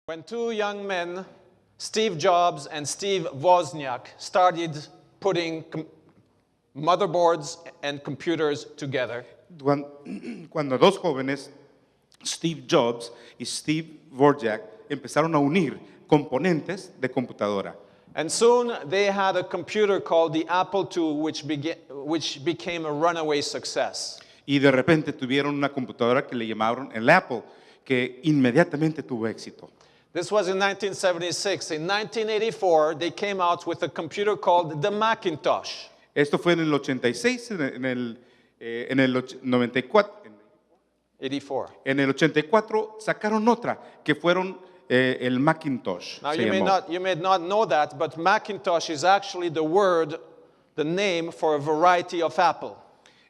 When two young men, Steve Jobs and Steve Wozniak, started putting motherboards and computers together, Cuando dos jóvenes, Steve Jobs y Steve Wozniak, empezaron a unir componentes de computadora. and soon they had a computer called the Apple II, which became a runaway success. Y de repente tuvieron una computadora que le llamaron el Apple, que inmediatamente tuvo éxito. This was in 1976. In 1984, they came out with a computer called the Macintosh. Esto fue en el 86, en el 94. 84. En el 84 sacaron otra, que fueron el Macintosh. Now, se you llamó. may not know that, but Macintosh is actually the name for a variety of apple.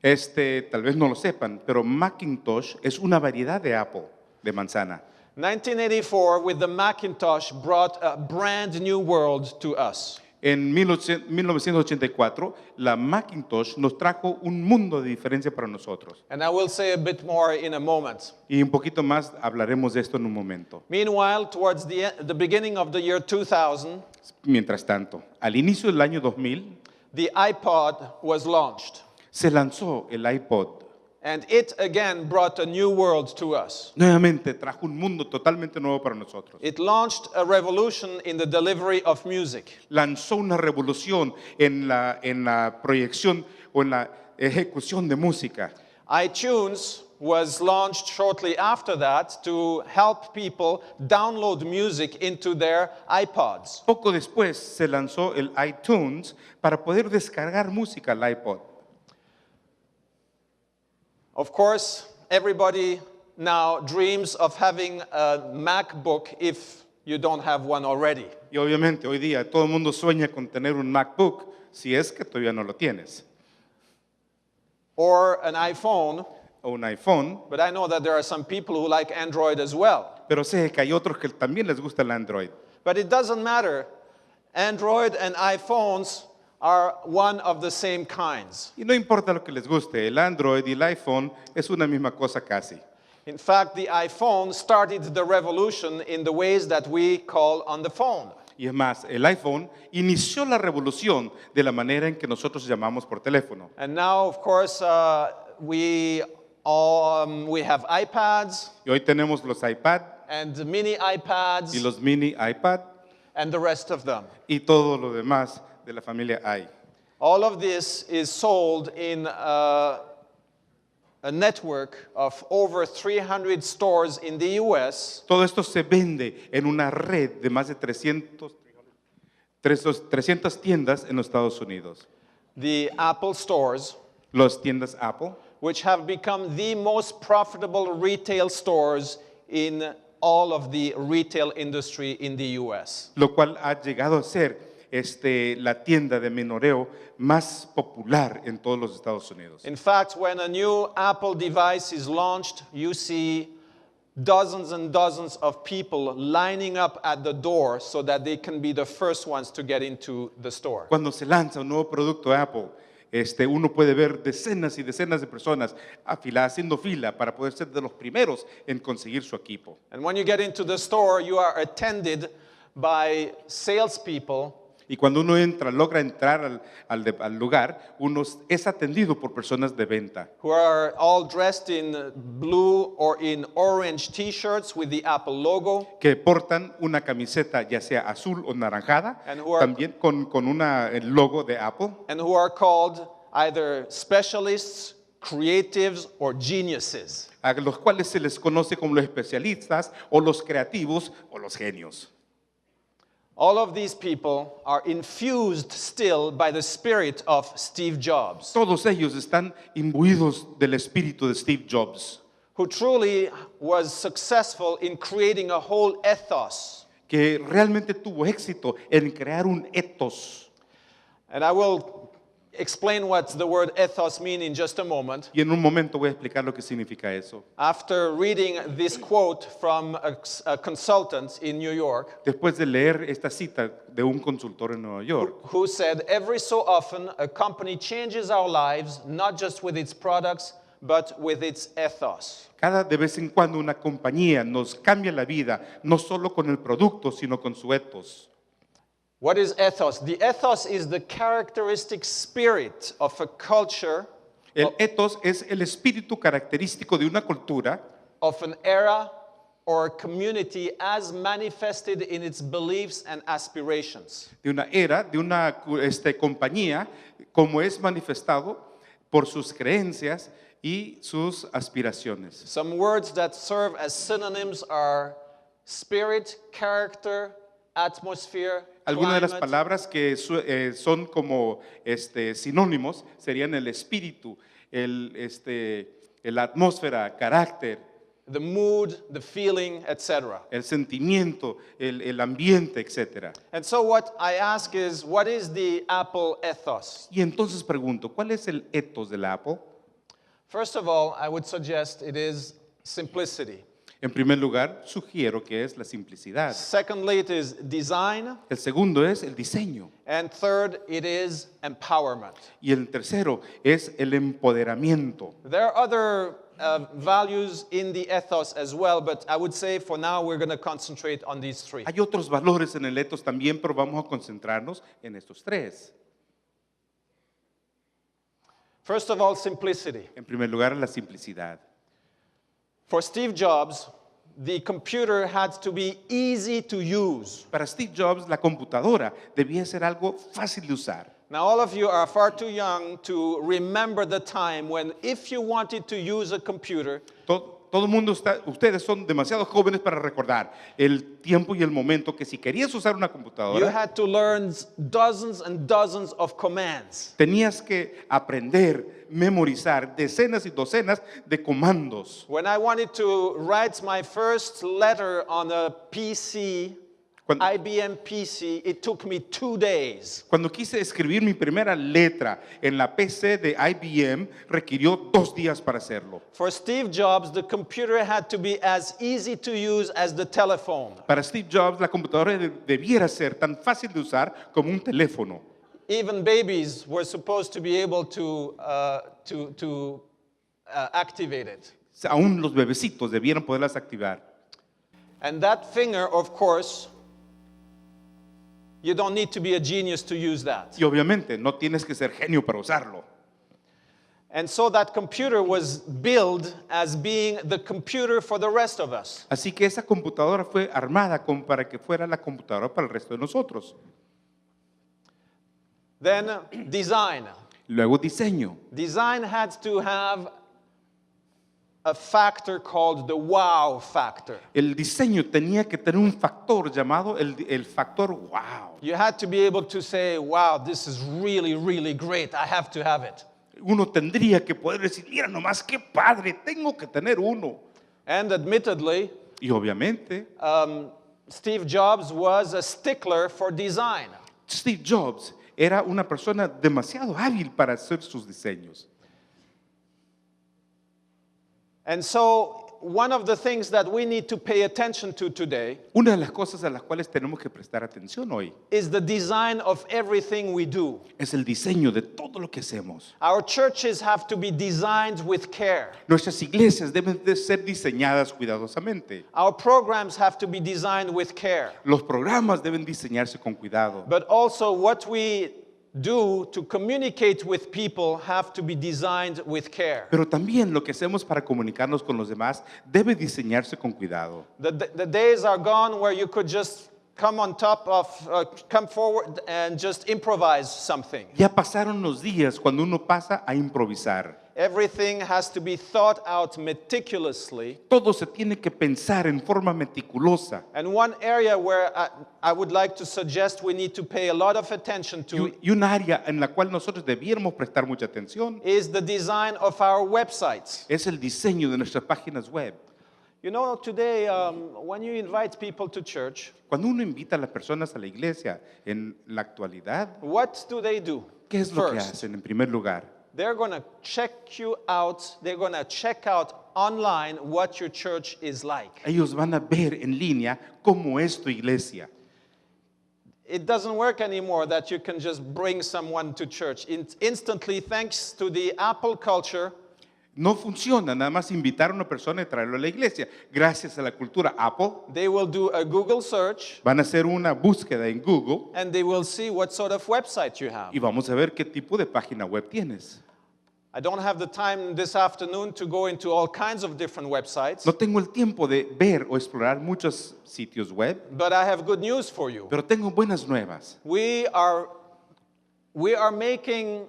Tal vez no lo sepan, pero Macintosh es una variedad de Apple, de manzana. 1984, with the Macintosh, brought a brand new world to us. En 1984, la Macintosh nos trajo un mundo de diferencia para nosotros. And I will say a bit more in a moment. Y un poquito más hablaremos de esto en un momento. Meanwhile, towards the beginning of the year 2000, Mientras tanto, al inicio del año 2000, the iPod was launched. se lanzó el iPod. And it again brought a new world to us. Nuevamente trajo un mundo totalmente nuevo para nosotros. It launched a revolution in the delivery of music. Lanzó una revolución en la proyección o en la ejecución de música. iTunes was launched shortly after that to help people download music into their iPods. Poco después se lanzó el iTunes para poder descargar música al iPod. Of course, everybody now dreams of having a MacBook if you don't have one already. Y obviamente hoy día todo el mundo sueña con tener un MacBook si es que todavía no lo tienes. Or an iPhone, O un iPhone, but I know that there are some people who like Android as well. pero sé que hay otros que también les gusta el Android. But it doesn't matter. Android and iPhones are one of the same kinds. Y no importa lo que les guste, el Android y el iPhone es una misma cosa casi. In fact, the iPhone started the revolution in the ways that we call on the phone. Y es más, el iPhone inició la revolución de la manera en que nosotros llamamos por teléfono. And now, of course, we have iPads Y hoy tenemos los iPad and the mini iPads y los mini iPad and the rest of them. y todo lo demás de la familia i. All of this is sold in a network of over 300 stores in the US. Todo esto se vende en una red de más de 300 tiendas en los Estados Unidos. The Apple stores, Las tiendas Apple, which have become the most profitable retail stores in all of the retail industry in the US. lo cual ha llegado a ser la tienda de menoreo más popular en todos los Estados Unidos. In fact, when a new Apple device is launched, you see dozens and dozens of people lining up at the door so that they can be the first ones to get into the store. Cuando se lanza un nuevo producto Apple, uno puede ver decenas y decenas de personas haciendo fila para poder ser de los primeros en conseguir su equipo. And when you get into the store, you are attended by salespeople Y cuando uno logra entrar al lugar, uno es atendido por personas de venta who are all dressed in blue or in orange t-shirts with the Apple logo. que portan una camiseta ya sea azul o naranjada, And who are- también con el logo de Apple, And who are called either specialists, creatives, or geniuses. a los cuales se les conoce como los especialistas o los creativos o los genios. All of these people are infused still by the spirit of Steve Jobs, Todos ellos están imbuidos del espíritu de Steve Jobs, who truly was successful in creating a whole ethos. que realmente tuvo éxito en crear un ethos. And I will explain what the word ethos means in just a moment. Y en un momento voy a explicar lo que significa eso. After reading this quote from a consultant in New York, Después de leer esta cita de un consultor en Nueva York, who said, every so often a company changes our lives, not just with its products, but with its ethos. cada de vez en cuando una compañía nos cambia la vida, no solo con el producto, sino con su ethos. What is ethos? The ethos is the characteristic spirit of a culture, El ethos es el espíritu característico de una cultura, of an era, or a community as manifested in its beliefs and aspirations. de una era, de una compañía, como es manifestado por sus creencias y sus aspiraciones. Some words that serve as synonyms are spirit, character, atmosphere, Algunas de las climate. palabras que son como sinónimos serían el espíritu, la atmósfera, carácter, The mood, the feeling, etc. el sentimiento, el ambiente, etc. And so what I ask is, what is the Apple ethos? Y entonces pregunto, ¿cuál es el ethos de la Apple? First of all, I would suggest it is simplicity. En primer lugar, sugiero que es la simplicidad. Secondly, it is design. El segundo es el diseño. And third, it is empowerment. Y el tercero es el empoderamiento. There are other values in the ethos as well, but I would say for now we're going to concentrate on these three. Hay otros valores en el ethos también, pero vamos a concentrarnos en estos tres. First of all, simplicity. En primer lugar, la simplicidad. For Steve Jobs, the computer had to be easy to use. Para Steve Jobs, la computadora debía ser algo fácil de usar. Now, all of you are far too young to remember the time when, if you wanted to use a computer, Todo el mundo ustedes son demasiado jóvenes para recordar el tiempo y el momento que si querías usar una you computadora, had to learn dozens and dozens of commands. tenías que aprender, memorizar decenas y docenas de comandos. When I wanted to write my first letter on a PC, Cuando, IBM PC, it took me 2 days. cuando quise escribir mi primera letra en la PC de IBM, requirió 2 días para hacerlo. For Steve Jobs, the computer had to be as easy to use as the telephone. Para Steve Jobs, la computadora debiera ser tan fácil de usar como un teléfono. Even babies were supposed to be able to activate it. Aún los bebecitos debieran poderlas activar. And that finger, of course, you don't need to be a genius to use that. Y obviamente no tienes que ser genio para usarlo. And so that computer was billed as being the computer for the rest of us. Así que esa computadora fue armada como para que fuera la computadora para el resto de nosotros. Then design. Luego diseño. Design had to have a factor called the wow factor. El diseño tenía que tener un factor llamado el factor wow. You had to be able to say, wow, this is really, really great. I have to have it. Uno tendría que poder decir, mira nomás qué padre, tengo que tener uno. And admittedly, Y obviamente, Steve Jobs was a stickler for design. Steve Jobs era una persona demasiado hábil para hacer sus diseños. And so one of the things that we need to pay attention to today Una de las cosas a las cuales tenemos que prestar atención hoy is the design of everything we do. es el diseño de todo lo que hacemos. Our churches have to be designed with care. Nuestras iglesias deben de ser diseñadas cuidadosamente. Our programs have to be designed with care. Los programas deben diseñarse con cuidado. But also what we do to communicate with people have to be designed with care. Pero también lo que hacemos para comunicarnos con los demás debe diseñarse con cuidado. The days are gone where you could just come forward and just improvise something. Ya pasaron los días cuando uno pasa a improvisar. Everything has to be thought out meticulously. Todo se tiene que pensar en forma meticulosa. And one area where I would like to suggest we need to pay a lot of attention to Y un área en la cual nosotros debiéramos prestar mucha atención is the design of our websites. es el diseño de nuestras páginas web. You know, today, when you invite people to church, Cuando uno invita a las personas a la iglesia en la actualidad, what do they do? ¿qué es lo que First, hacen en primer lugar? they're going to check you out. They're going to check out online what your church is like. Ellos van a ver en línea cómo es tu iglesia. It doesn't work anymore that you can just bring someone to church. Instantly, thanks to the Apple culture, No funciona nada más invitar a una persona y traerlo a la iglesia. Gracias a la cultura Apple, they will do a Google search van a hacer una búsqueda en Google and they will see what sort of website you have. y vamos a ver qué tipo de página web tienes. I don't have the time this afternoon to go into all kinds of different websites, No tengo el tiempo de ver o explorar muchos sitios web, but I have good news for you. pero tengo buenas nuevas. We are making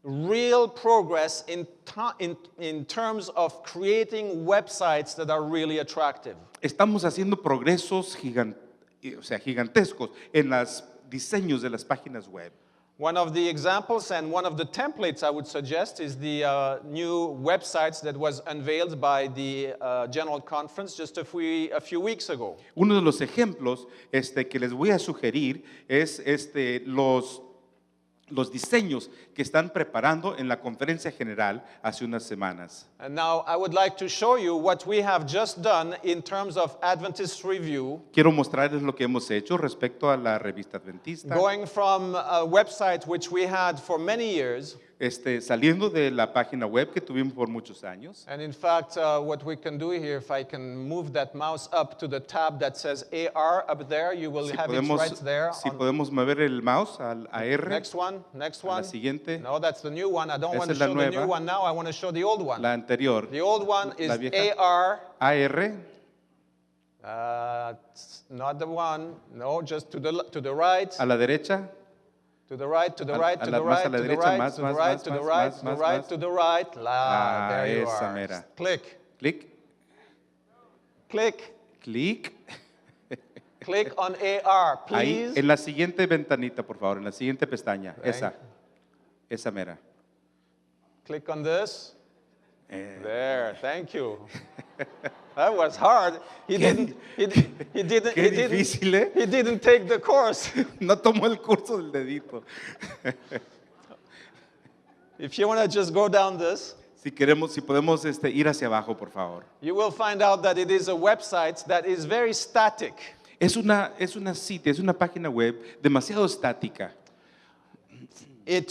real progress in terms of creating websites that are really attractive. Estamos haciendo progresos gigantescos en los diseños de las páginas web. One of the examples and one of the templates I would suggest is the new websites that was unveiled by the General Conference just a few weeks ago. Uno de los ejemplos que les voy a sugerir es los diseños que están preparando en la conferencia general hace unas semanas. And now I would like to show you what we have just done in terms of Adventist Review, Quiero mostrarles lo que hemos hecho respecto a la revista adventista, going from a website which we had for many years. Saliendo de la página web que tuvimos por muchos años. And in fact, what we can do here, if I can move that mouse up to the tab that says AR up there, you will have it right there. Si podemos mover el mouse al AR, Next one, next a la one. siguiente, No, that's the new one. I don't Esa want to es la show the new nueva. one now. I want to show the old one. la anterior, The old one is La vieja. AR. AR, Not the one. No, just to the right. a la derecha, To the right, to the A- right, a to la- the más right, a la to the derecha, right, más, to the más, right, más, to the más, right, más, to the más, right, más. to the right. There you esa are. mera. Click, clic, click, clic. click on AR, Ahí, please. en la siguiente ventanita, por favor, en la siguiente pestaña, esa mera. Click on this. Eh, There, thank you. That was hard. He didn't Qué difícil, ¿eh? he didn't take the course. No tomó el curso del dedito. If you want to just go down this, Si podemos ir hacia abajo, por favor. you will find out that it is a website that is very static. Es una página web demasiado estática.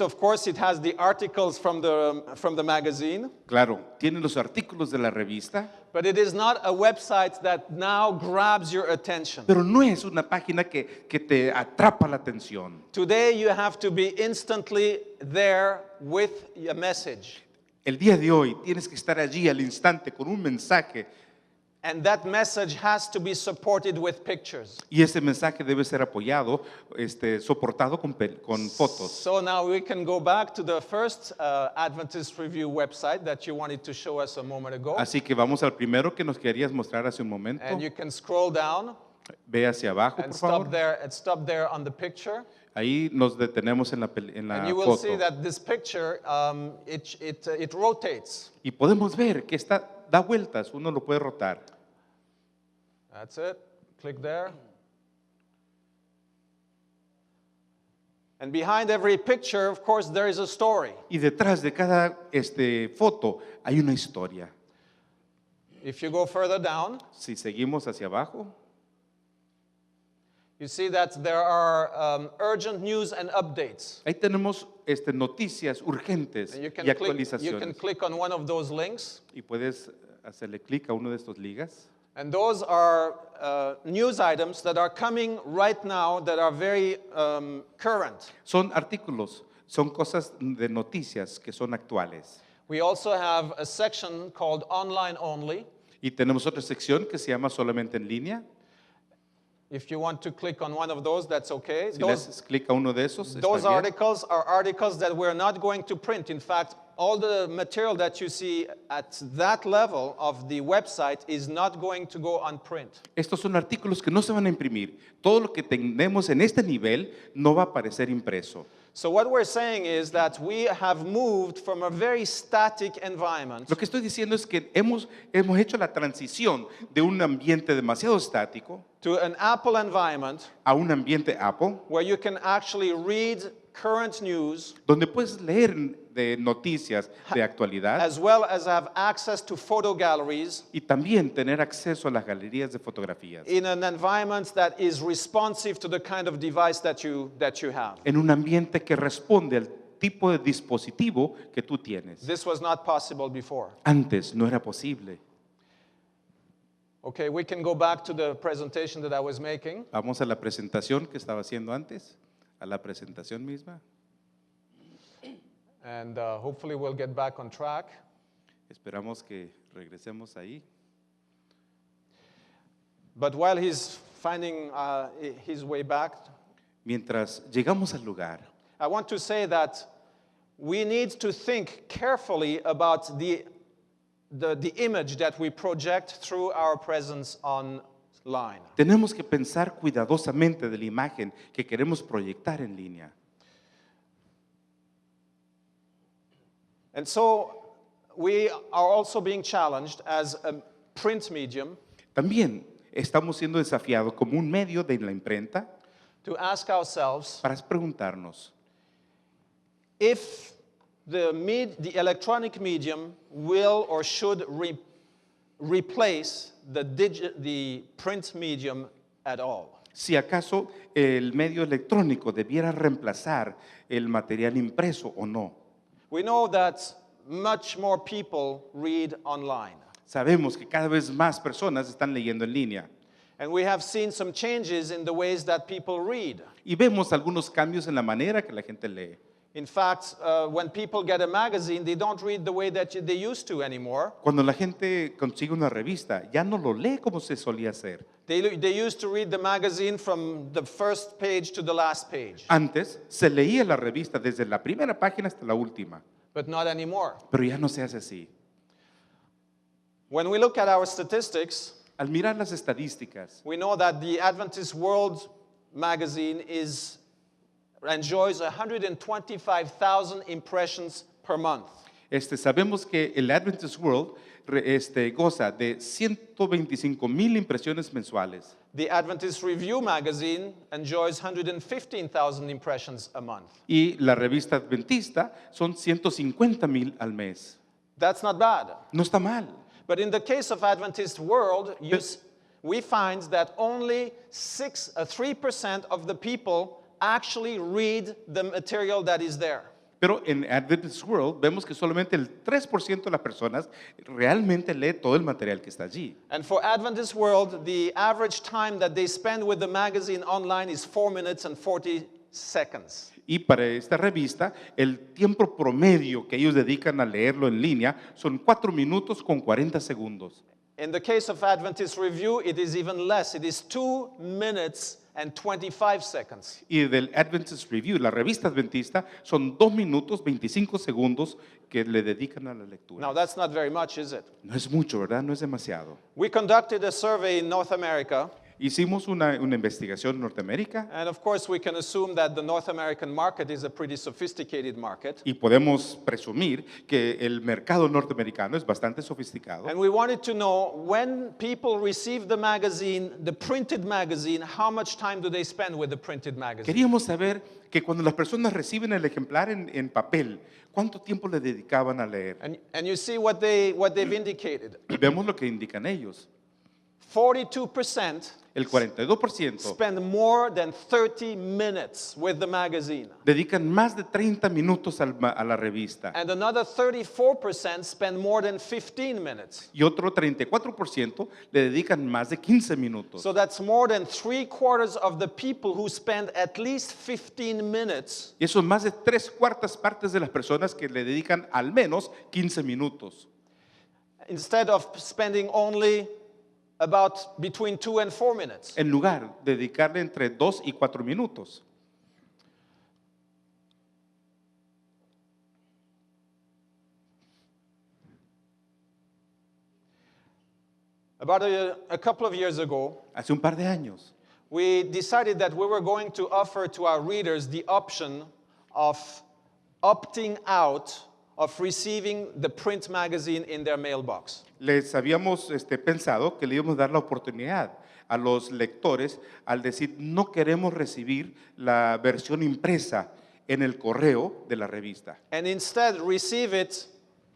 Of course, it has the articles from the magazine, Claro, tiene los artículos de la revista, but it is not a website that now grabs your attention. pero no es una página que te atrapa la atención. Today, you have to be instantly there with a message. El día de hoy tienes que estar allí al instante con un mensaje And that message has to be supported with pictures. y ese mensaje debe ser apoyado, soportado con fotos. So now we can go back to the first Adventist Review website that you wanted to show us a moment ago. Así que vamos al primero que nos querías mostrar hace un momento. And you can scroll down Ve hacia abajo, and por favor. stop there on the picture. Ahí nos detenemos en la And you will see foto. that this picture, it rotates. Y podemos ver que da vueltas, uno lo puede rotar. That's it. Click there. And behind every picture, of course, there is a story. Y detrás de cada foto hay una historia. If you go further down, Si seguimos hacia abajo, you see that there are urgent news and updates. ahí tenemos noticias urgentes And y you can actualizaciones. click on one of those links. Y puedes hacerle clic a uno de estos ligas. And those are news items that are coming right now that are very current. Son artículos, son cosas de noticias que son actuales. We also have a section called Online Only. Y tenemos otra sección que se llama solamente en línea. If you want to click on one of those, that's okay. Si le haces clic a uno de esos, está Those bien. articles are articles that we're not going to print. In fact, all the material that you see at that level of the website is not going to go on print. Estos son artículos que no se van a imprimir. Todo lo que tenemos en este nivel no va a aparecer impreso. So what we're saying is that we have moved from a very static environment Lo que estoy diciendo es que hemos hecho la transición de un ambiente demasiado estático to an Apple environment a un ambiente Apple, where you can actually read current news donde puedes leer de noticias de actualidad as well as have access to photo galleries y también tener acceso a las galerías de fotografías. in an environment that is responsive to the kind of device that you have. En un ambiente que responde al tipo de dispositivo que tú tienes. This was not possible before. Antes no era posible. Okay, we can go back to the presentation that I was making. Vamos a la presentación que estaba haciendo antes, a la presentación misma. And hopefully we'll get back on track. Esperamos que regresemos ahí. But while he's finding his way back, Mientras llegamos al lugar, I want to say that we need to think carefully about the image that we project through our presence online. tenemos que pensar cuidadosamente de la imagen que queremos proyectar en línea. And so we are also being challenged as a print medium También estamos siendo desafiados como un medio de la imprenta to ask ourselves para preguntarnos if the electronic medium will or should replace the print medium at all. si acaso el medio electrónico debiera reemplazar el material impreso o no. We know that much more people read online. Sabemos que cada vez más personas están leyendo en línea And we have seen some changes in the ways that people read. y vemos algunos cambios en la manera que la gente lee. In fact, when people get a magazine, they don't read the way that they used to anymore. Cuando la gente consigue una revista, ya no lo lee como se solía hacer. They used to read the magazine from the first page to the last page, Antes se leía la revista desde la primera página hasta la última, but not anymore. pero ya no se hace así. When we look at our statistics, Al mirar las estadísticas, we know that the Adventist World magazine enjoys 125,000 impressions per month. sabemos que el Adventist World goza de 125,000 impresiones mensuales The Adventist Review magazine enjoys 115,000 impressions a month. y la revista adventista son 150,000 al mes. That's not bad. No está mal, But in the case of Adventist World, we find that only 3% of the people actually read the material that is there. pero en Adventist World vemos que solamente el 3% de las personas realmente lee todo el material que está allí. And for Adventist World, the average time that they spend with the magazine online is 4 minutes and 40 seconds. Y para esta revista, el tiempo promedio que ellos dedican a leerlo en línea son 4 minutos con 40 segundos. In the case of Adventist Review, it is even less. It is 2 minutes and 25 seconds. Y del Adventist Review, la revista adventista, son 2 minutos 25 segundos que le dedican a la lectura. Now, that's not very much, is it? No es mucho, ¿verdad? No es demasiado. We conducted a survey in North America, Hicimos una investigación en Norteamérica and of course, we can assume that the North American market is a pretty sophisticated market. y podemos presumir que el mercado norteamericano es bastante sofisticado. And we wanted to know when people receive the magazine, the printed magazine, how much time do they spend with the printed magazine? Queríamos saber que cuando las personas reciben el ejemplar en papel, ¿cuánto tiempo le dedicaban a leer? And you see what they've indicated. Y vemos lo que indican ellos. 42% El 42% spend more than 30 minutes with the magazine. dedican más de 30 minutos a la revista And another 34% spend more than 15 minutes. y otro 34% le dedican más de 15 minutos. So that's more than 3/4 of the people who spend at least 15 minutes Y eso es más de 3/4 partes de las personas que le dedican al menos 15 minutos, instead of spending only about between 2 and 4 minutes. en lugar de dedicarle entre 2 y 4 minutos. About a couple of years ago, Hace un par de años we decided that we were going to offer to our readers the option of opting out of receiving the print magazine in their mailbox. Les habíamos pensado que le íbamos a dar la oportunidad a los lectores al decir no queremos recibir la versión impresa en el correo de la revista. And instead receive it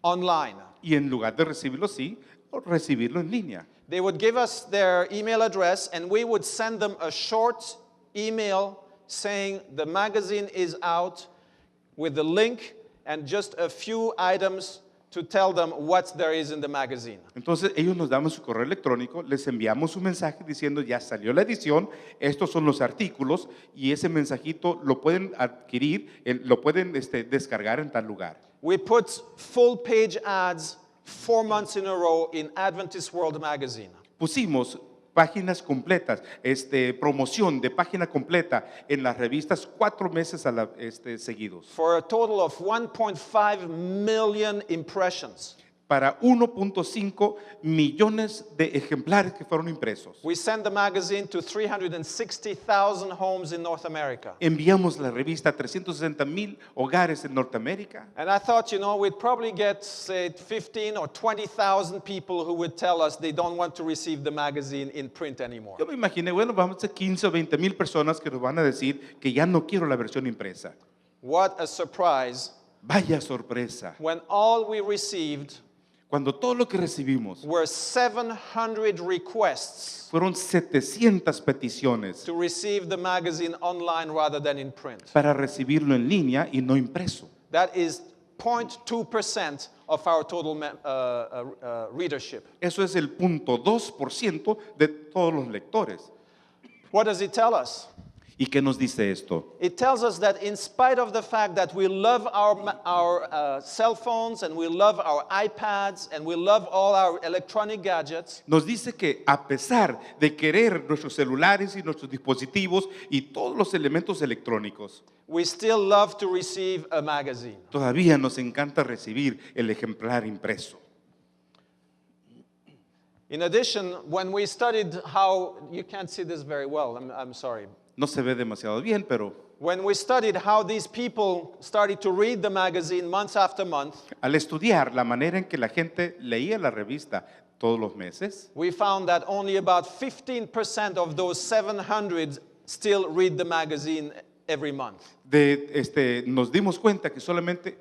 online. Y en lugar de recibirlo así, recibirlo en línea. They would give us their email address and we would send them a short email saying the magazine is out with the link and just a few items to tell them what there is in the magazine. Entonces ellos nos daban su correo electrónico, les enviamos un mensaje diciendo ya salió la edición, estos son los artículos y ese mensajito lo pueden adquirir, lo pueden descargar en tal lugar. We put full page ads 4 months in a row in Adventist World Magazine. Pusimos páginas completas, promoción de página completa en las revistas 4 meses seguidos. For a total of 1.5 million impressions. Para 1.5 millones de ejemplares que fueron impresos. We sent the magazine to 360,000 homes in North America. Enviamos la revista a 360,000 hogares en Norteamérica. And I thought, we'd probably get, say, 15 or 20,000 people who would tell us they don't want to receive the magazine in print anymore. Yo me imaginé, bueno, vamos a 15 o 20 mil personas que nos van a decir que ya no quiero la versión impresa. What a surprise. Vaya sorpresa. When all we received Cuando todo lo que recibimos were 700 requests fueron 700 peticiones to receive the magazine online rather than in print. para recibirlo en línea y no impreso. That is 0.2% of our total readership. Eso es el 0.2% de todos los lectores. What does it tell us? ¿Y qué nos dice esto? It tells us that in spite of the fact that we love our cell phones and we love our iPads and we love all our electronic gadgets, Nos dice que a pesar de querer nuestros celulares y nuestros dispositivos y todos los elementos electrónicos, we still love to receive a magazine. todavía nos encanta recibir el ejemplar impreso. In addition, when we studied how, you can't see this very well, I'm sorry. No se ve demasiado bien, pero When we studied how these people started to read the magazine month after month, al estudiar la manera en que la gente leía la revista todos los meses, we found that only about 15% of those 700 still read the magazine every month. nos dimos cuenta que solamente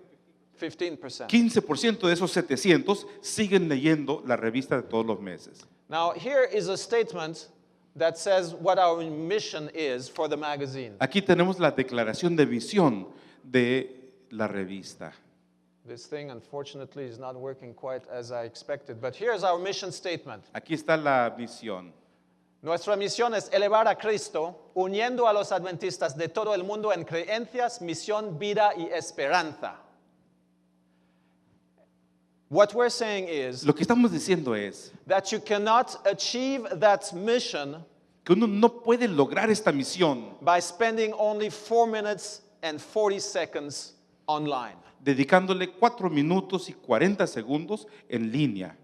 15%. 15% de esos 700 siguen leyendo la revista de todos los meses. Now, here is a statement that says what our mission is for the magazine. Aquí tenemos la declaración de visión de la revista. This thing, unfortunately, is not working quite as I expected, but here's our mission statement. Aquí está la visión. Nuestra misión es elevar a Cristo, uniendo a los adventistas de todo el mundo en creencias, misión, vida y esperanza. What we're saying is Lo que estamos diciendo es that you cannot achieve that mission que uno no puede lograr esta misión by spending only 4 minutes and 40 seconds online. dedicándole 4 minutos y 40 segundos en línea.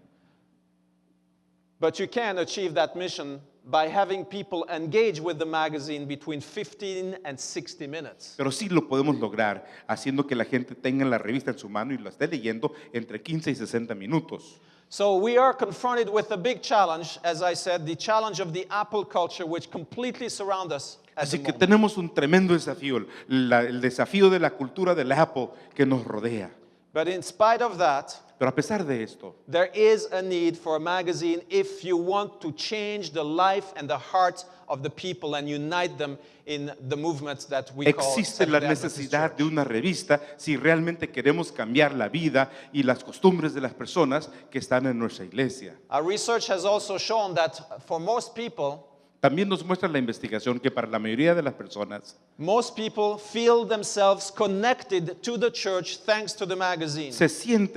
But you can achieve that mission by having people engage with the magazine between 15 and 60 minutes. Pero sí lo podemos lograr haciendo que la gente tenga la revista en su mano y la esté leyendo entre 15 y 60 minutos. So we are confronted with a big challenge, as I said, the challenge of the Apple culture, which completely surrounds us at the Así que moment. tenemos un tremendo desafío, el desafío de la cultura del Apple que nos rodea. But in spite of that, Pero a pesar de esto, there is a need for a magazine if you want to change the life and the heart of the people and unite them in the movements that we call existe la Seventh-day Adventist necesidad Church. de una revista si realmente queremos cambiar la vida y las costumbres de las personas que están en nuestra iglesia. Our research has also shown that for most people, También nos muestra la investigación que para la mayoría de las personas, most people feel themselves connected to the church thanks to the magazine.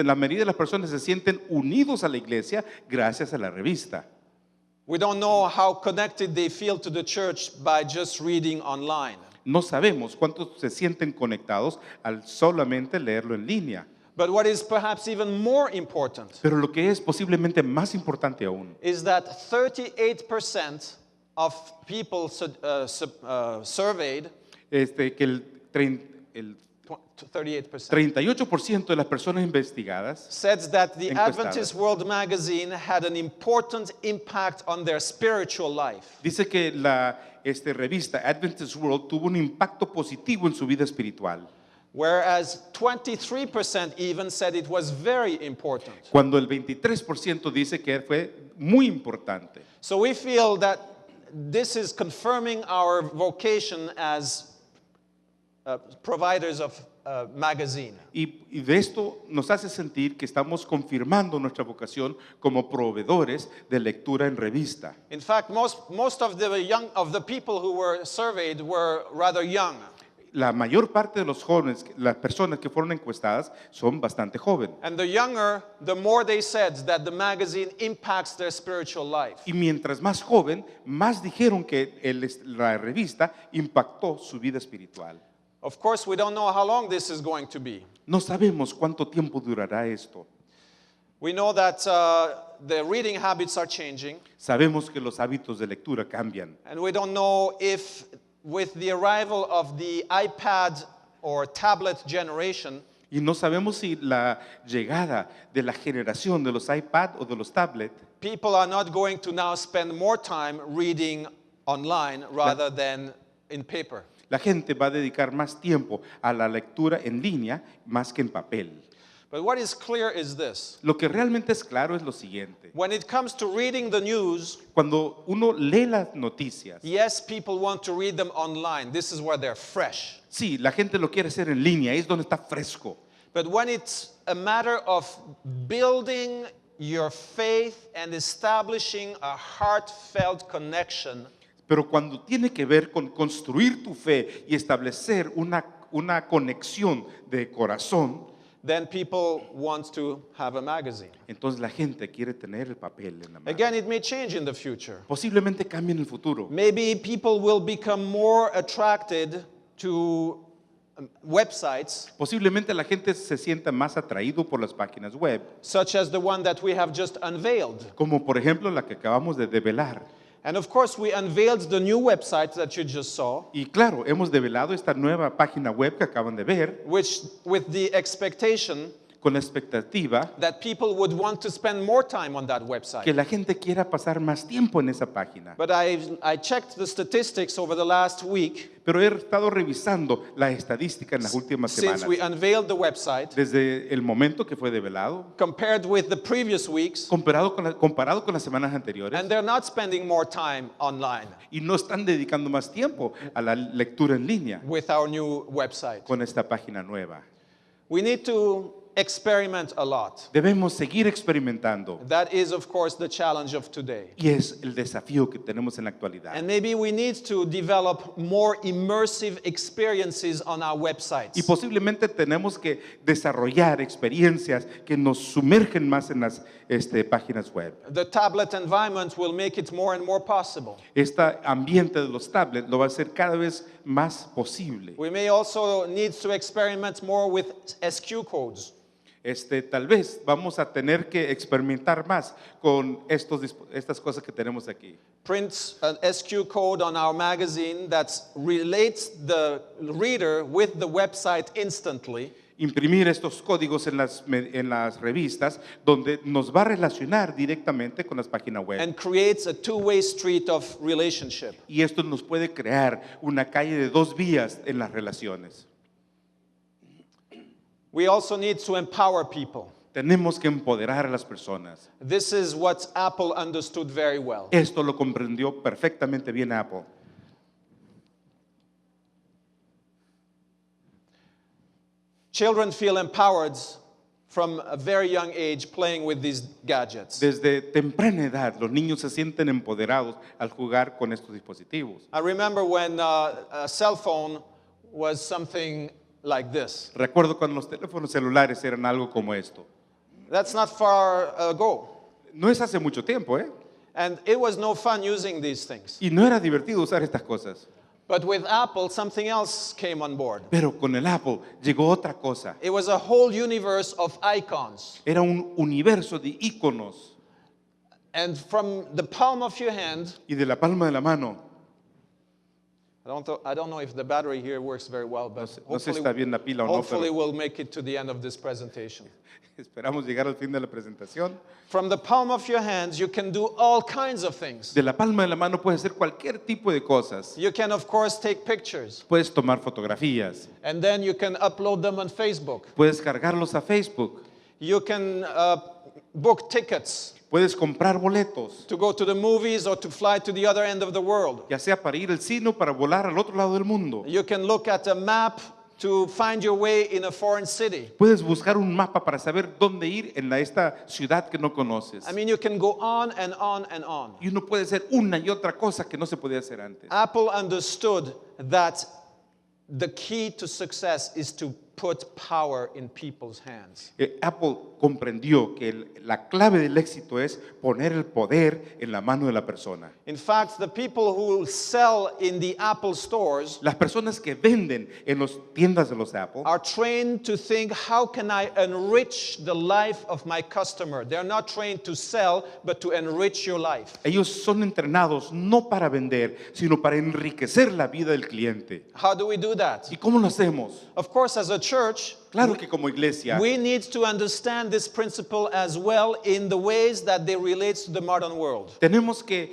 la mayoría de las personas se sienten unidos a la iglesia gracias a la revista. We don't know how connected they feel to the church by just reading online. No sabemos cuántos se sienten conectados al solamente leerlo en línea. But what is perhaps even more important Pero lo que es posiblemente más importante aún is that 38% of people surveyed, que el 38%, 38% de las personas investigadas said that the encuestadas. Adventist World Magazine had an important impact on their spiritual life. Dice que la revista Adventist World tuvo un impacto positivo en su vida espiritual, Whereas 23% even said it was very important. cuando el 23% dice que fue muy importante. So we feel that this is confirming our vocation as providers of magazine. Y de esto nos hace sentir que estamos confirmando nuestra vocación como proveedores de lectura en revista. In fact, most of the people who were surveyed were rather young. La mayor parte de los jóvenes, las personas que fueron encuestadas, son bastante jóvenes. And the younger, the more they said that the magazine impacts their spiritual life. Y mientras más joven, más dijeron que la revista impactó su vida espiritual. Of course, we don't know how long this is going to be. No sabemos cuánto tiempo durará esto. We know that the reading habits are changing, Sabemos que los hábitos de lectura cambian. and we don't know if with the arrival of the iPad or tablet generation, Y no sabemos si la llegada de la generación de los iPad o de los tablet, people are not going to now spend more time reading online rather than in paper. la gente va a dedicar más tiempo a la lectura en línea más que en papel. But what is clear is this. Lo que realmente es claro es lo siguiente. When it comes to reading the news, Cuando uno lee las noticias, yes, people want to read them online. This is where they're fresh. sí, la gente lo quiere hacer en línea, es donde está fresco. But when it's a matter of building your faith and establishing a heartfelt connection, Pero cuando tiene que ver con construir tu fe y establecer una conexión de corazón, then people want to have a magazine. entonces la gente quiere tener el papel en la mano. Again, it may change in the future. Posiblemente cambie en el futuro. Maybe people will become more attracted to websites Posiblemente la gente se sienta más atraído por las páginas web, such as the one that we have just unveiled. como por ejemplo la que acabamos de develar. And of course, we unveiled the new website that you just saw, Y claro, hemos develado esta nueva página web que acaban de ver, which with the expectation con la expectativa that people would want to spend more time on that website. que la gente quiera pasar más tiempo en esa página. But I checked the statistics over the last week Pero he estado revisando la estadística en las últimas since semanas, we unveiled the website, desde el momento que fue develado, compared with the previous weeks, comparado con las semanas anteriores, and they're not spending more time online y no están dedicando más tiempo a la lectura en línea with our new website. con esta página nueva. We need to experiment a lot. Debemos seguir experimentando, That is, of course, the challenge of today. y es el desafío que tenemos en la actualidad. And maybe we need to develop more immersive experiences on our Y websites. posiblemente tenemos que desarrollar experiencias que nos sumergen más en las páginas web. The tablet environment will make it more and more possible. Este ambiente de los tablets lo va a hacer cada vez más posible. We may also need to experiment more with SQ codes. Tal vez vamos a tener que experimentar más con estas cosas que tenemos aquí. Print an SQ code on our magazine that relates the reader with the website instantly. Imprimir estos códigos en las revistas donde nos va a relacionar directamente con las páginas web. And creates a two-way street of relationship. Y esto nos puede crear una calle de dos vías en las relaciones. We also need to empower people. Tenemos que empoderar a las personas. This is what Apple understood very well. Esto lo comprendió perfectamente bien Apple. Children feel empowered from a very young age playing with these gadgets. Desde temprana edad, los niños se sienten empoderados al jugar con estos dispositivos. I remember when a cell phone was something like this. Recuerdo cuando los teléfonos celulares eran algo como esto. That's not far ago. No es hace mucho tiempo, ¿eh? And it was no fun using these things. Y no era divertido usar estas cosas. But with Apple, something else came on board. Pero con el Apple llegó otra cosa. It was a whole universe of icons. Era un universo de iconos. And from the palm of your hand, Y de la palma de la mano I don't know if the battery here works very well, but No sé si está bien la pila o no, hopefully pero we'll make it to the end of this presentation. esperamos llegar al fin de la presentación. From the palm of your hands, you can do all kinds of things. De la palma de la mano puedes hacer cualquier tipo de cosas. You can, of course, take pictures, Puedes tomar fotografías, and then you can upload them on Facebook. puedes cargarlos a Facebook, You can book tickets puedes comprar boletos, to go to the movies or to fly to the other end of the world. ya sea para ir al cine o para volar al otro lado del mundo. You can look at a map to find your way in a foreign city. Puedes buscar un mapa para saber dónde ir en esta ciudad que no conoces. I mean, you can go on and on and on. Y uno puede hacer una y otra cosa que no se podía hacer antes. Apple understood that the key to success is to put power in people's hands. Apple comprendió que la clave del éxito es poner el poder en la mano de la persona. In fact, the people who sell in the Apple stores Las personas que venden en las tiendas de los Apple are trained to think, how can I enrich the life of my customer? They're not trained to sell, but to enrich your life. ellos son entrenados no para vender, sino para enriquecer la vida del cliente. How do we do that? ¿Y cómo lo hacemos? Of course, as a church, Claro que como iglesia we need to understand this principle as well in the ways that they relate to the modern world. tenemos que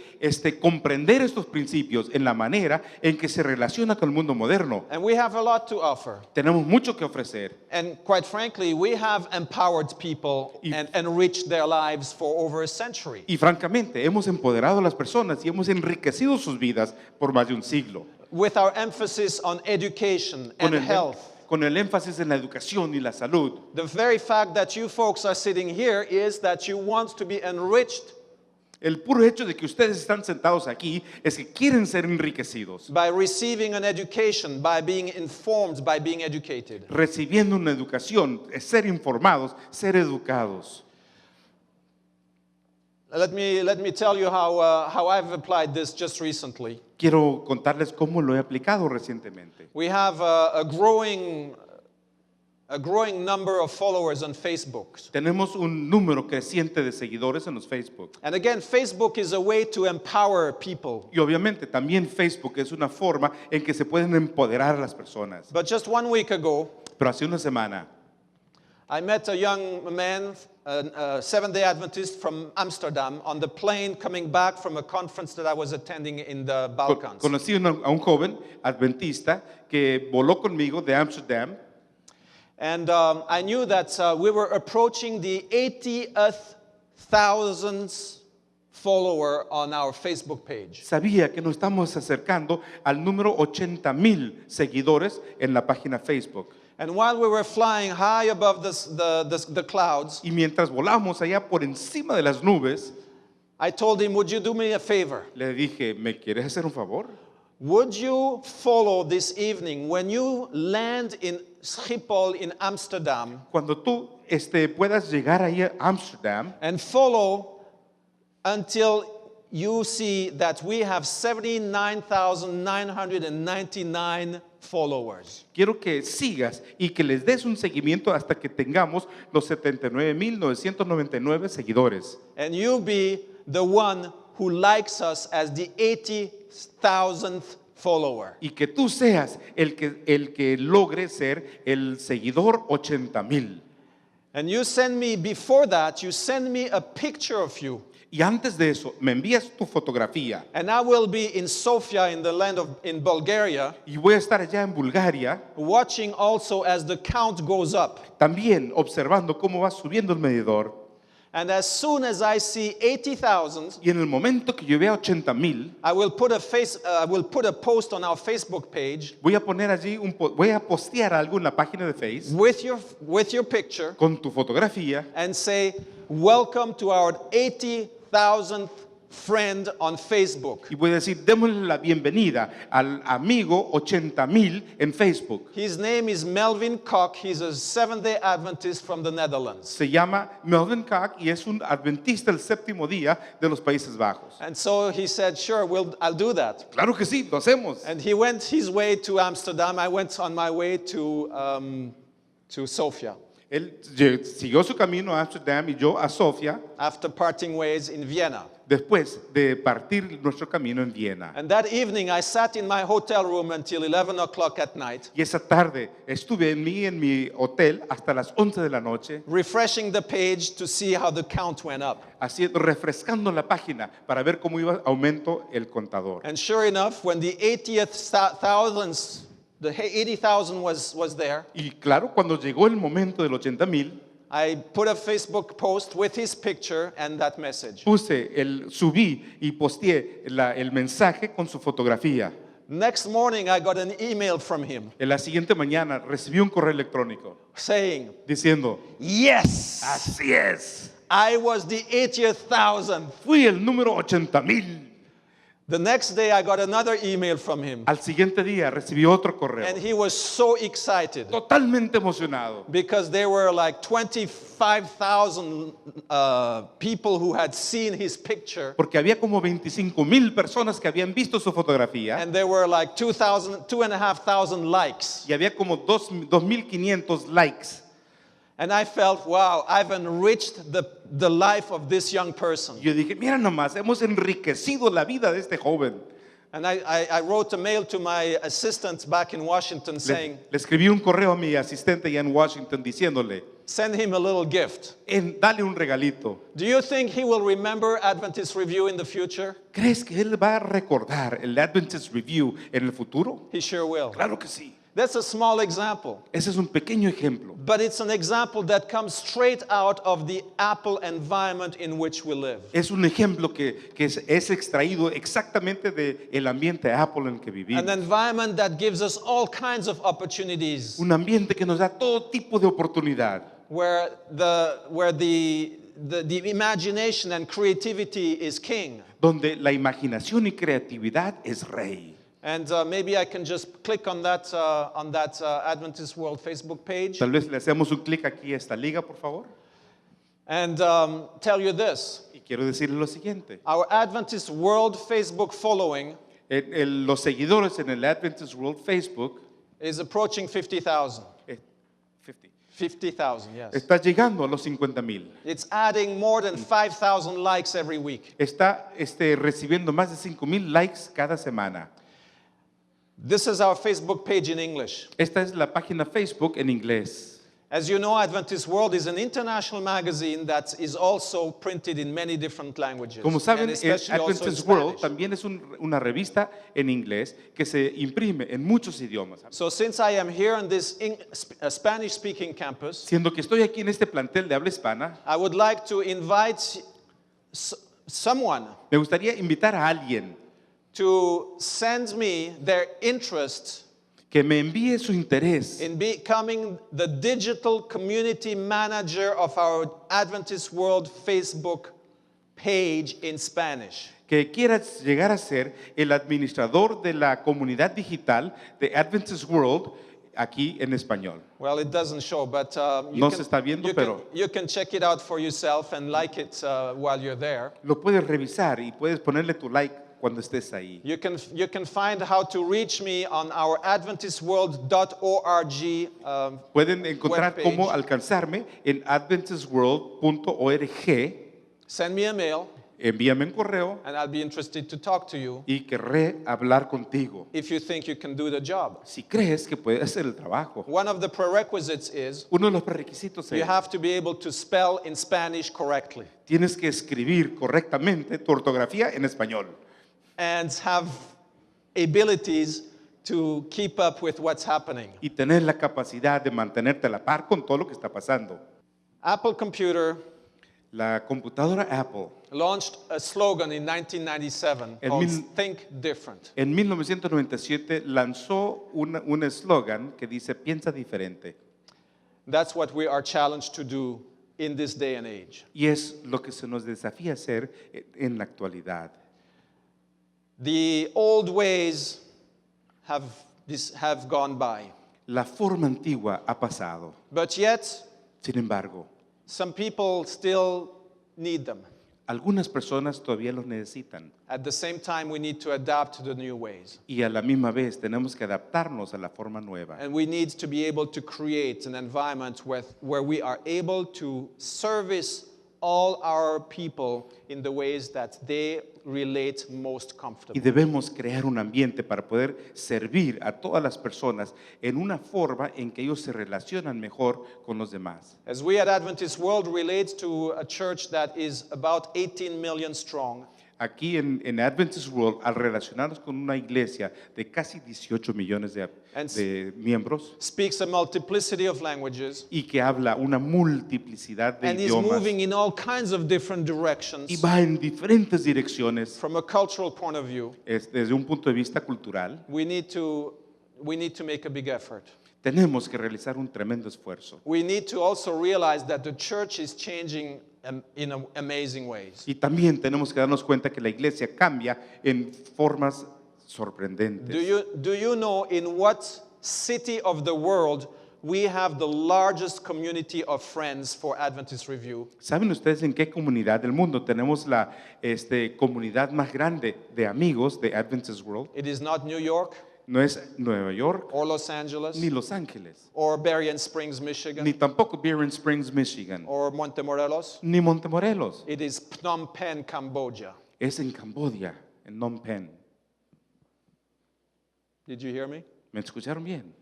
comprender estos principios en la manera en que se relaciona con el mundo moderno. And we have a lot to offer. Tenemos mucho que ofrecer. And quite frankly, we have empowered people and enriched their lives for over a century. Y francamente, hemos empoderado a las personas y hemos enriquecido sus vidas por más de un siglo. With our emphasis on education and health. Con el énfasis en la educación y la salud. The very fact that you folks are sitting here is that you want to be enriched El puro hecho de que ustedes están sentados aquí es que quieren ser enriquecidos, by receiving an education, by being informed, by being educated. recibiendo una educación, ser informados, ser educados. Let me tell you how I've applied this just recently. Quiero contarles cómo lo he aplicado recientemente. We have a growing number of followers on Facebook. Tenemos un número creciente de seguidores en los Facebook. And again, Facebook is a way to empower people. Y obviamente también Facebook es una forma en que se pueden empoderar a las personas. But just 1 week ago, Pero hace una semana I met a young man, a Seventh-day Adventist from Amsterdam, on the plane coming back from a conference that I was attending in the Balkans. conocí a un joven adventista que voló conmigo de Amsterdam. And I knew that we were approaching the 80,000th follower on our Facebook page. Sabía que nos estamos acercando al número 80,000 seguidores en la página Facebook. And while we were flying high above the clouds, Y mientras volábamos allá por encima de las nubes, I told him, would you do me a favor? le dije, ¿me quieres hacer un favor? Would you follow this evening when you land in Schiphol in Amsterdam Cuando tú puedas llegar ahí a Amsterdam and follow until you see that we have 79,999 followers. quiero que sigas y que les des un seguimiento hasta que tengamos los 79,999 seguidores. And you be the one who likes us as the 80,000th follower. Y que tú seas el que logre ser el seguidor 80,000. And you send me, before that, you send me a picture of you. Y antes de eso, me envías tu fotografía. And I will be in Sofia in Bulgaria, Y voy a estar allá en Bulgaria, watching also as the count goes up. también observando cómo va subiendo el medidor. And as soon as I see 80,000, Y en el momento que yo vea 80,000, I will put a post on our Facebook page voy a poner allí voy a postear algo en la página de Face with your picture con tu fotografía and say, welcome to our 80,000th friend on Facebook. y voy a decir, démosle la bienvenida al amigo 80,000 en Facebook. His name is Melvin Koch. He's a Seventh-day Adventist from the Netherlands. Se llama Melvin Koch y es un adventista del séptimo día de los Países Bajos. And so he said, sure, I'll do that. Claro que sí, lo hacemos. And he went his way to Amsterdam. I went on my way to Sofia. Él siguió su camino a Amsterdam y yo a Sofía. After parting ways in Vienna. después de partir nuestro camino en Viena. And that evening, I sat in my hotel room until 11 o'clock at night, Y esa tarde estuve en mi hotel hasta las 11 de la noche, refreshing the page to see how the count went up. refrescando la página para ver cómo iba aumento el contador. And sure enough, when the 80,000 was there, Y claro, cuando llegó el momento del 80,000, I put a Facebook post with his picture and that message. subí y posteé el mensaje con su fotografía. Next morning, I got an email from him En la siguiente mañana recibí un correo electrónico saying, diciendo, yes, así es, I was the 80,000. fui el número 80,000. The next day, I got another email from him. Al siguiente día recibí otro correo, And he was so excited totalmente emocionado, because there were like 25,000 people who had seen his picture. porque había como 25,000 personas que habían visto su fotografía And there were like 2,500 likes. y había como 2,500 likes. And I felt, wow, I've enriched the life of this young person. Yo dije, mira nomás, hemos enriquecido la vida de este joven. And I wrote a mail to my assistant back in Washington saying, Le escribí un correo a mi asistente allá en Washington diciéndole, send him a little gift. dale un regalito. Do you think he will remember Adventist Review in the future? ¿Crees que él va a recordar el Adventist Review en el futuro? He sure will. Claro que sí. That's a small example. Ese es un pequeño ejemplo. But it's an example that comes straight out of the Apple environment in which we live. Es un ejemplo que es extraído exactamente del ambiente Apple en el que vivimos. An environment that gives us all kinds of opportunities, Un ambiente que nos da todo tipo de oportunidad. where the imagination and creativity is king. Donde la imaginación y creatividad es rey. And maybe I can just click on that Adventist World Facebook page Tal vez le hacemos un clic aquí a esta liga, por favor. and tell you this. Y quiero decirle lo siguiente. Our Adventist World Facebook following Los seguidores en el Adventist World Facebook is approaching 50,000. 50, 50,000, yes. está llegando a los 50,000. It's adding more than 5,000 likes every week. Está recibiendo más de 5,000 likes cada semana. This is our Facebook page in English. Esta es la página Facebook en inglés. As you know, Adventist World is an international magazine that is also printed in many different languages. Como saben, and especially also in Adventist World Spanish. también es una revista en inglés que se imprime en muchos idiomas. So since I am here on this Spanish-speaking campus, Siendo que estoy aquí en este plantel de habla hispana, I would like to invite someone me gustaría invitar a alguien to send me their interest que me envíe su interés in becoming the digital community manager of our Adventist World Facebook page in Spanish. que quiera llegar a ser el administrador de la comunidad digital de Adventist World aquí en español. Well, it doesn't show, but No se está viendo, pero- you can check it out for yourself and like it while you're there. Lo puedes revisar y puedes ponerle tu like cuando estés ahí. You can find how to reach me on our AdventistWorld.org. Pueden encontrar webpage. cómo alcanzarme en adventistworld.org. Send me a mail, Envíame un correo and I'll be interested to talk to you y querré hablar contigo. if you think you can do the job. Si crees que puedes hacer el trabajo. One of the prerequisites is Uno de los prerequisitos you es have to be able to spell in Spanish correctly tienes que escribir correctamente tu ortografía en español and have abilities to keep up with what's happening. y tener la capacidad de mantenerte a la par con todo lo que está pasando. Apple Computer La computadora Apple launched a slogan in 1997 En called mil- Think Different. en 1997 lanzó un eslogan que dice piensa diferente. That's what we are challenged to do in this day and age. Y es lo que se nos desafía hacer en la actualidad. The old ways have gone by, La forma antigua ha pasado. but yet Sin embargo, some people still need them. algunas personas todavía los necesitan. At the same time, we need to adapt to the new ways. Y a la misma vez tenemos que adaptarnos a la forma nueva. And we need to be able to create an environment where we are able to service all our people in the ways that they relate most Y comfortably. debemos crear un ambiente para poder servir a todas las personas en una forma en que ellos se relacionan mejor con los demás. As we at Adventist World relate to a church that is about 18 million strong, Aquí en Adventist World, al relacionarnos con una iglesia de casi 18 millones de miembros speaks a multiplicity of languages, y que habla una multiplicidad de and is idiomas moving in all kinds of different y directions va en diferentes direcciones from a cultural point of view, desde un punto de vista cultural, we need to make a big effort. tenemos que realizar un tremendo esfuerzo. We need to also realize that the church is changing in amazing ways. Y también tenemos que darnos cuenta que la iglesia cambia en formas sorprendentes. Do you know in what city of the world we have the largest community of friends for Adventist Review? ¿Saben ustedes en qué comunidad del mundo tenemos la comunidad más grande de amigos de Adventist World? It is not New York No es Nueva York, or Los Angeles ni Los Ángeles, or Berrien Springs, Michigan ni tampoco Berrien Springs, Michigan, or Montemorelos. ni Montemorelos. It is Phnom Penh, Cambodia. Es en Camboya, en Phnom Penh. Did you hear me? ¿Me escucharon bien?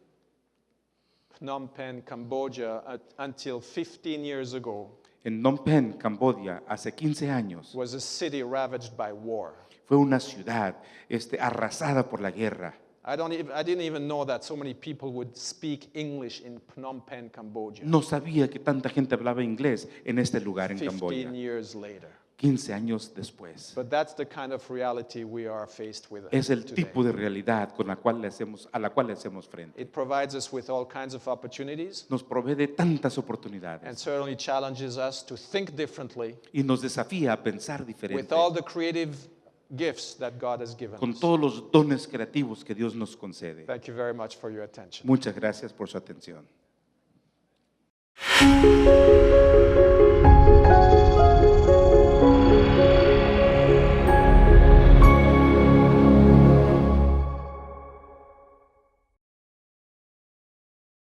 Phnom Penh, Cambodia, until 15 years ago, En Phnom Penh, Camboya, hace 15 años, was a city ravaged by war. fue una ciudad arrasada por la guerra. I didn't even know that so many people would speak English in Phnom Penh, Cambodia. No sabía que tanta gente hablaba inglés en este lugar en 15 Camboya, years later. 15 años después. But that's the kind of reality we are faced with Es el today. tipo de realidad con la cual a la cual le hacemos frente. It provides us with all kinds of opportunities Nos provee de tantas and oportunidades certainly challenges us to think differently y nos desafía a pensar with diferente all the creative gifts that God has given con us. todos los dones creativos que Dios nos concede. Thank you very much for your attention. Muchas gracias por su atención.